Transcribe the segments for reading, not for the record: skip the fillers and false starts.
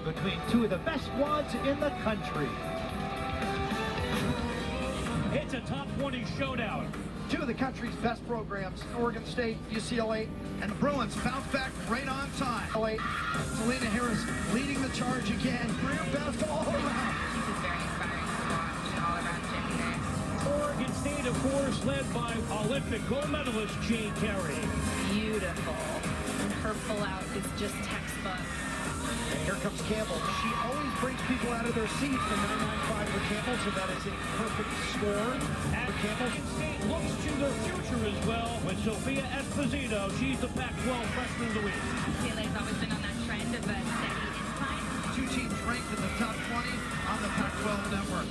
between two of the best squads in the country. It's a top 20 showdown. Two of the country's best programs, Oregon State, UCLA, and the Bruins bounce back right on time. Selena Harris leading the charge again. Career best all around. She's just very inspiring to watch, all around gymnastics. Oregon State, of course, led by Olympic gold medalist Jane Carey. Beautiful. And her pullout is just textbook. And here comes Campbell. She always brings people out of their seats. The 995 for Campbell, so that is a perfect score. And Campbell State looks to their future as well with Sophia Esposito. She's the Pac-12 Freshman of the Week. UCLA's always been on that trend of a steady incline. Two teams ranked in the top 20 on the Pac-12 network.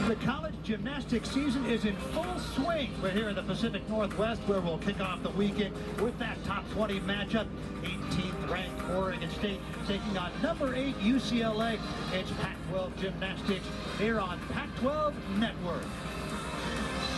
The college gymnastics season is in full swing. We're here in the Pacific Northwest where we'll kick off the weekend with that top 20 matchup. 18th ranked Oregon State taking on number 8 UCLA. It's Pac-12 Gymnastics here on Pac-12 Network.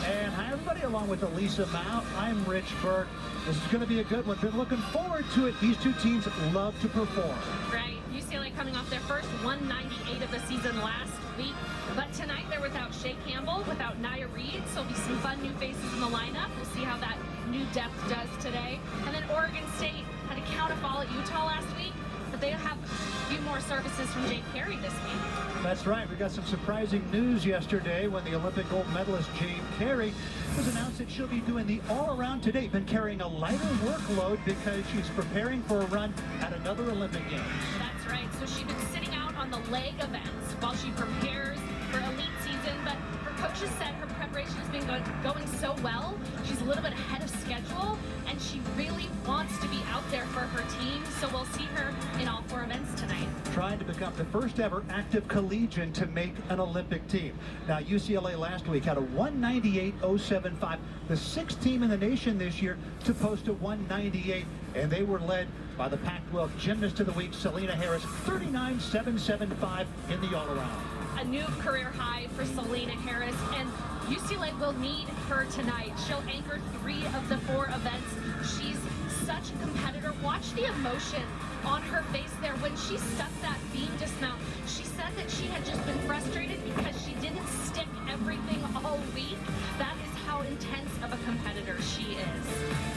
And hi everybody, along with Elisa Mao, I'm Rich Burke. This is going to be a good one. Been looking forward to it. These two teams love to perform. Right. UCLA coming off their first 198 of the season last week. But tonight they're without Shea Campbell, without Nia Reed, so there'll be some fun new faces in the lineup. We'll see how that new depth does today. And then Oregon State had to count a fall at Utah last week, but they have a few more services from Jane Carey this week. That's right. We got some surprising news yesterday when the Olympic gold medalist Jane Carey was announced that she'll be doing the all-around today. Been carrying a lighter workload because she's preparing for a run at another Olympic Games. That's right. So she's been sitting out on the leg events while she prepares for elite season, but her coaches said her preparation has been going so well. She's a little bit ahead of schedule, and she really wants to be out there for her team, so we'll see her in all 4 events tonight. Trying to become the first ever active collegian to make an Olympic team. Now, UCLA last week had a 198.075, the 6th team in the nation this year to post a 198, and they were led by the Pac-12 Gymnast of the Week, Selena Harris, 39.775 in the all-around. A new career high for Selena Harris, and UCLA will need her tonight. She'll anchor 3 of the 4 events. She's such a competitor. Watch the emotion on her face there when she stuck that beam dismount. She said that she had just been frustrated because she didn't stick everything all week. That is how intense of a competitor she is.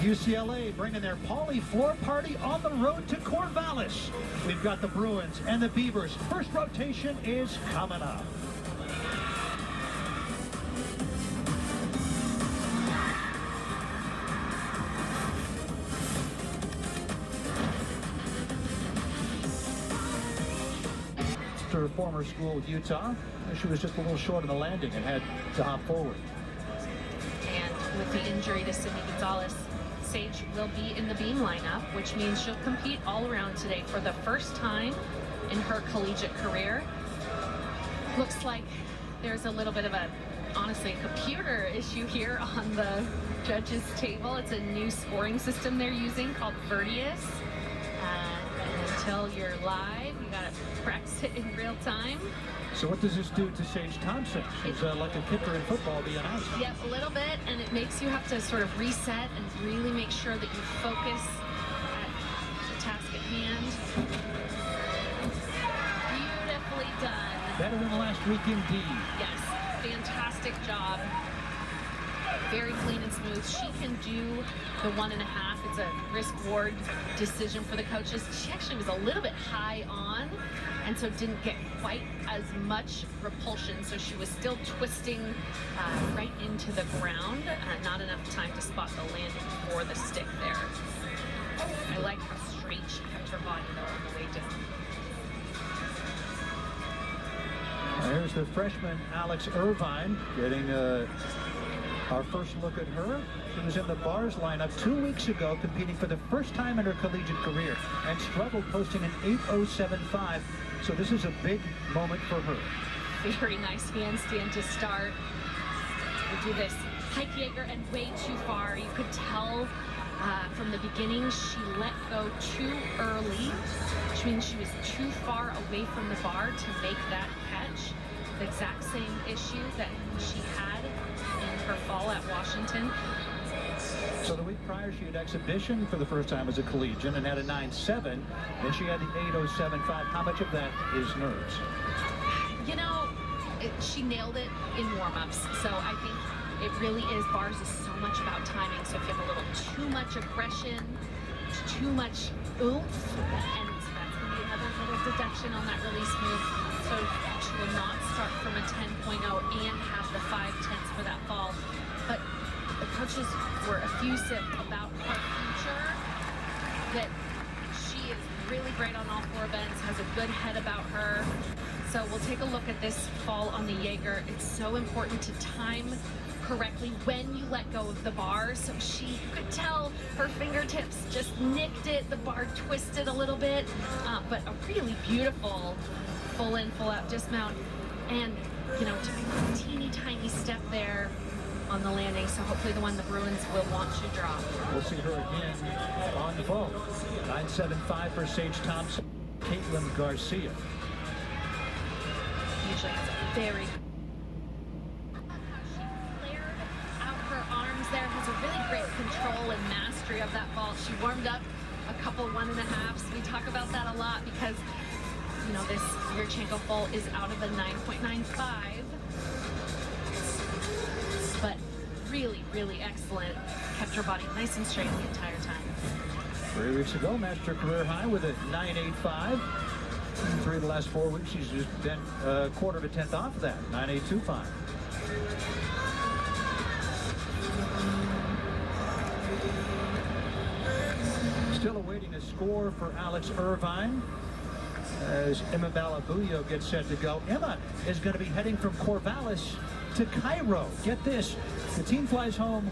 UCLA bringing their Pauley floor party on the road to Corvallis. We've got the Bruins and the Beavers. First rotation is coming up. Her former school, Utah, she was just a little short on the landing and had to hop forward. And with the injury to Sydney Gonzalez, Sage will be in the beam lineup, which means she'll compete all around today for the first time in her collegiate career. Looks like there's a little bit of a, honestly, computer issue here on the judges' table. It's a new scoring system they're using called Vertius. And until you're live, you gotta practice it in real time. So what does this do to Sage Thompson? She's like a kicker in football being out. Yep, a little bit, and it makes you have to sort of reset and really make sure that you focus at the task at hand. Beautifully done. Better than last week indeed. Yes, fantastic job. Very clean and smooth. She can do the 1.5. It's a risk-reward decision for the coaches. She actually was a little bit high on, and so didn't get quite as much repulsion. So she was still twisting right into the ground. Not enough time to spot the landing for the stick there. I like how straight she kept her body though on the way down. There's the freshman Alex Irvine getting our first look at her. She was in the bars lineup 2 weeks ago, competing for the first time in her collegiate career and struggled posting an 8.075. So this is a big moment for her. Very nice handstand to start. We do this hike Jaeger and way too far. You could tell from the beginning she let go too early, which means she was too far away from the bar to make that catch. The exact same issue that she had in her fall at Washington. So the week prior, she had exhibition for the first time as a collegian and had a 9.7. Then she had the 8.075. How much of that is nerves? You know, she nailed it in warm-ups. So I think it really is. Bars is so much about timing. So if you have a little too much aggression, too much oomph, and so that's going to be another little deduction on that release move. So she will not start from a 10.0 and have the 5/10 for that fall. But the coaches were effusive about her future, that she is really great on all four events, has a good head about her. So we'll take a look at this fall on the Jaeger. It's so important to time correctly when you let go of the bar. So she could tell her fingertips just nicked it. The bar twisted a little bit, but a really beautiful full in, full out dismount. And, you know, took a teeny tiny step there on the landing. So hopefully the one the Bruins will want to drop. We'll see her again on the vault. 9.75 for Sage Thompson, Caitlin Garcia. Usually has a very flared out her arms there, has a really great control and mastery of that vault. She warmed up a couple 1.5s. We talk about that a lot because, you know, this Yurchenko full is out of a 9.95. But really, really excellent. Kept her body nice and straight the entire time. 3 weeks ago, matched her career high with a 9.85. In 3 of the last 4 weeks, she's just been a quarter of a tenth off of that, 9.825. Still awaiting a score for Alex Irvine as Emma Balabuyo gets set to go. Emma is going to be heading from Corvallis to Cairo. Get this, the team flies home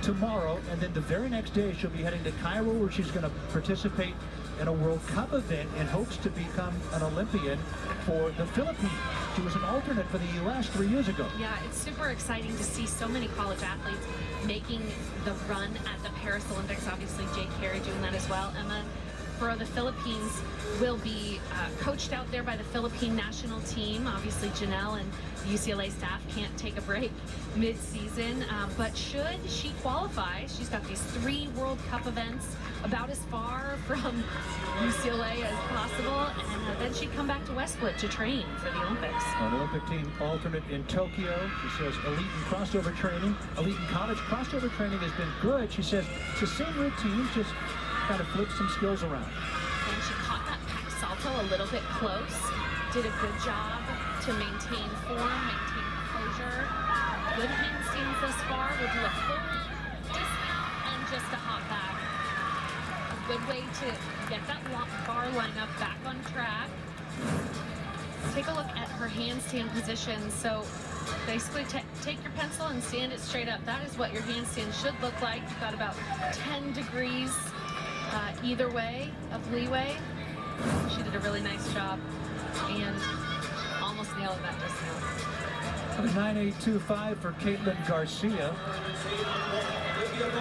tomorrow, and then the very next day she'll be heading to Cairo, where she's going to participate in a World Cup event in hopes to become an Olympian for the Philippines. She was an alternate for the U.S. 3 years ago. Yeah, it's super exciting to see so many college athletes making the run at the Paris Olympics. Obviously, Jake Carey doing that as well. Emma, for the Philippines, will be coached out there by the Philippine national team. Obviously, Janelle and the UCLA staff can't take a break mid-season, but should she qualify, she's got these 3 World Cup events about as far from UCLA as possible, and then she'd come back to Westwood to train for the Olympics. An Olympic team alternate in Tokyo. She says elite in crossover training, elite in college crossover training has been good. She says the same routines, just kind of flip some skills around. And she caught that pack salto a little bit close, did a good job to maintain form, maintain composure. Good handstands thus far. We'll do a full dismount and just a hop back. A good way to get that bar lineup back on track. Take a look at her handstand position. So basically take your pencil and stand it straight up. That is what your handstand should look like. You've got about 10 degrees either way of leeway. She did a really nice job and almost nailed that dismount. 9.825 for Caitlin Garcia.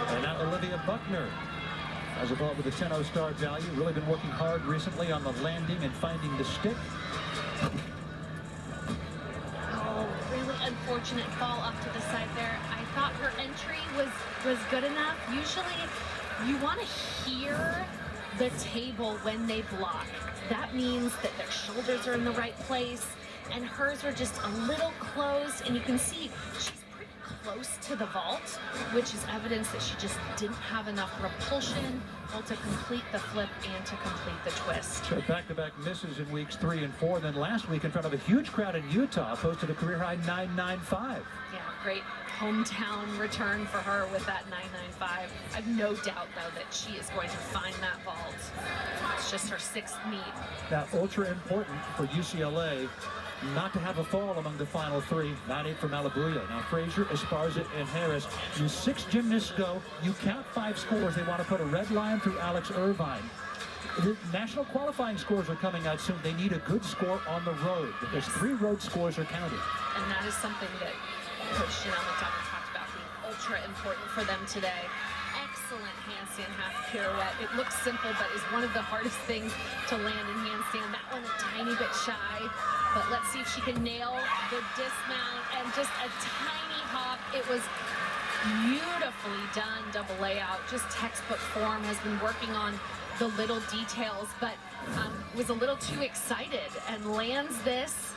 And now Olivia Buckner has a ball with a 10.0 star value. Really been working hard recently on the landing and finding the stick. Oh, really unfortunate fall off to the side there. I thought her entry was good enough. Usually you want to hear the table when they block. That means that their shoulders are in the right place, and hers are just a little closed, and you can see she's pretty close to the vault, which is evidence that she just didn't have enough repulsion both to complete the flip and to complete the twist. So back-to-back misses in weeks 3 and 4. Then last week in front of a huge crowd in Utah, posted a career-high 9.95. Yeah, great hometown return for her with that 9.95. I have no doubt, though, that she is going to find that vault. It's just her 6th meet. Now, ultra important for UCLA not to have a fall among the final 3. 9.8 for Malabuyo. Now, Frazier, Esparza, and Harris. You 6 gymnasts go. You count 5 scores. They want to put a red line through Alex Irvine. The national qualifying scores are coming out soon. They need a good score on the road because 3 road scores are counted. And that is something that Coach Janelle McDonough talked about being ultra important for them today. Excellent handstand half pirouette. It looks simple, but is one of the hardest things to land in handstand. That one a tiny bit shy, but let's see if she can nail the dismount and just a tiny hop. It was Beautifully done double layout, just textbook form, has been working on the little details, but was a little too excited and lands this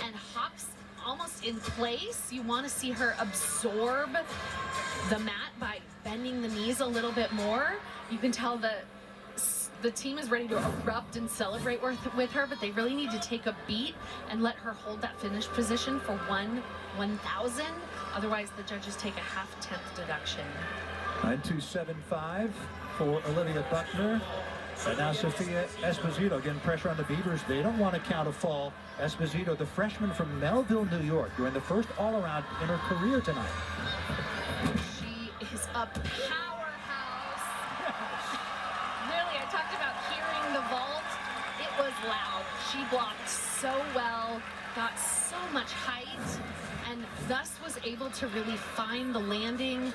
and hops almost in place. You want to see her absorb the mat by bending the knees a little bit more. You can tell that the team is ready to erupt and celebrate with her, but they really need to take a beat and let her hold that finished position for 1/1000. Otherwise, the judges take a half-tenth deduction. 9.275 for Olivia Buckner. And now Sophia Esposito getting pressure on the Beavers. They don't want to count a fall. Esposito, the freshman from Melville, New York, doing the first all-around in her career tonight. She is a powerhouse. Really, I talked about hearing the vault. It was loud. She blocked so well, got so much height, and thus was able to really find the landing.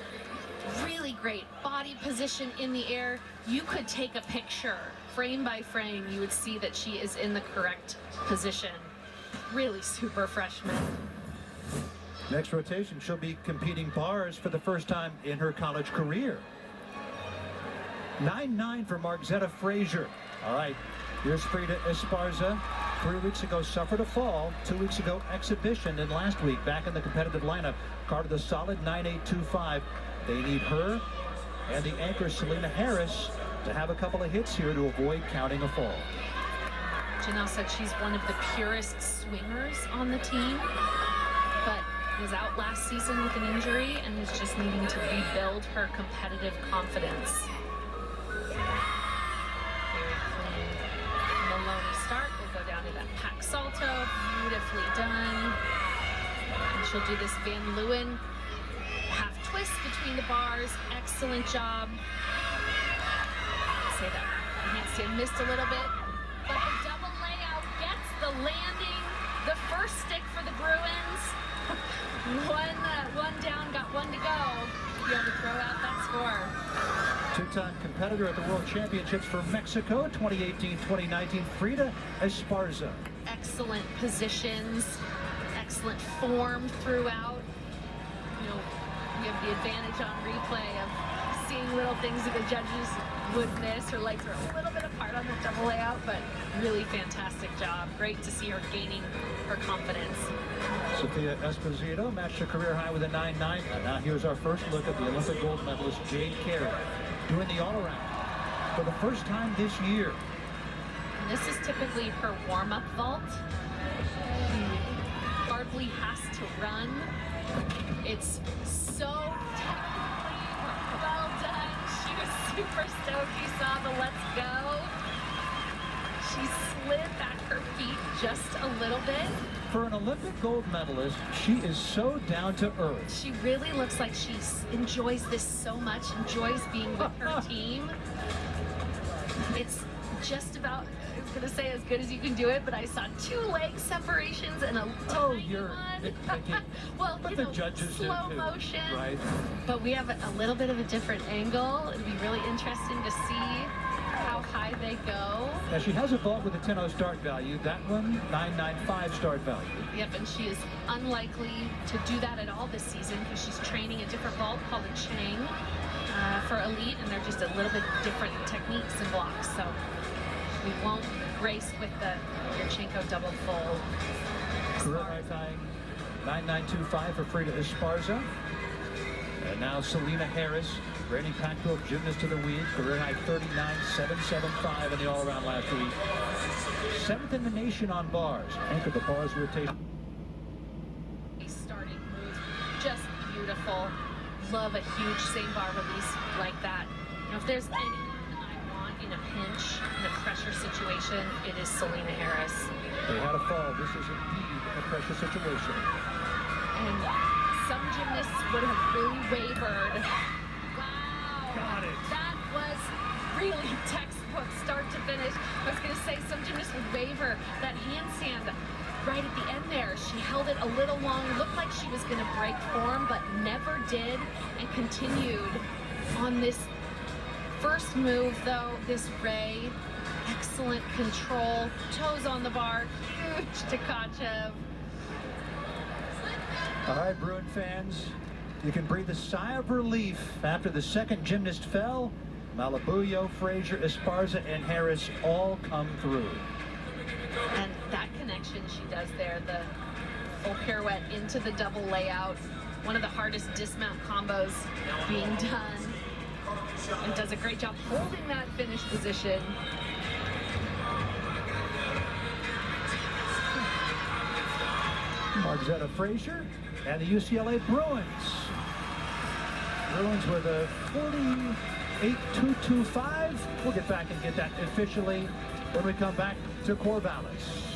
Really great body position in the air. You could take a picture frame by frame. You would see that she is in the correct position. Really super freshman. Next rotation, she'll be competing bars for the first time in her college career. 9.9 for Margzetta Frazier. All right, here's Frida Esparza. 3 weeks ago suffered a fall. 2 weeks ago exhibition, and last week back in the competitive lineup. Carded a solid 9.825. They need her and the anchor Selena Harris to have a couple of hits here to avoid counting a fall. Janelle said she's one of the purest swingers on the team, but was out last season with an injury and is just needing to rebuild her competitive confidence. Very clean Maloney start. We'll go down to that pack salto. Beautifully done. And she'll do this Van Leeuwen half twist between the bars. Excellent job. Say that handstand missed a little bit, but the double layout gets the landing. The first stick for the Bruins. One down, got one to go. Be able to throw out that score. Two-time competitor at the World Championships for Mexico 2018-2019, Frida Esparza. Excellent positions, excellent form throughout. You know, we have the advantage on replay of seeing little things that the judges would miss. Her legs are a little bit apart on the double layout, but really fantastic job. Great to see her gaining her confidence. Sophia Esposito matched her career high with a 9.9. And now here's our first look at the Olympic gold medalist Jade Carey doing the all-around for the first time this year. And this is typically her warm-up vault. Hardly has to run. It's so technically well done. She was super stoked. You saw the let's go. She slid back her feet just a little bit. For an Olympic gold medalist, she is so down to earth. She really looks like she enjoys this so much, enjoys being with her team. It's just about, I was going to say as good as you can do it, but I saw 2 leg separations and a tiny one. Well, but you the know, judges do slow too, motion. right? But we have a little bit of a different angle. It'll be really interesting to see how high they go. Now she has a vault with a 10.0 start value. That one, 9.95 start value. Yep, and she is unlikely to do that at all this season because she's training a different vault called a Chang for elite, and they're just a little bit different techniques and blocks. So we won't race with the Yurchenko double full. Career high tying 9.925 for Frida Esparza. And now Selena Harris, Granny Pac-12 gymnast of the week, career high 39.775 in the all-around last week. 7th in the nation on bars. Anchored the bars rotation. Starting move, just beautiful. Love a huge same bar release like that. You know, if there's anyone I want in a pinch, in a pressure situation, it is Selena Harris. They had a fall. This is indeed a pressure situation. And some gymnasts would have really wavered. Wow. Got it. That was really textbook start to finish. I was going to say some gymnasts would waver. That handstand right at the end there, she held it a little long. Looked like she was going to break form, but never did, and continued on this first move, though. This ray, excellent control, toes on the bar, huge Tkachev. All right, Bruin fans, You can breathe a sigh of relief after the second gymnast fell. Malabuyo, Frazier, Esparza, and Harris all come through. And that connection she does there, the full pirouette into the double layout, one of the hardest dismount combos being done, and does a great job holding that finish position. Margzetta Frazier and the UCLA Bruins. Bruins with a 48.225. We'll get back and get that officially when we come back to Corvallis.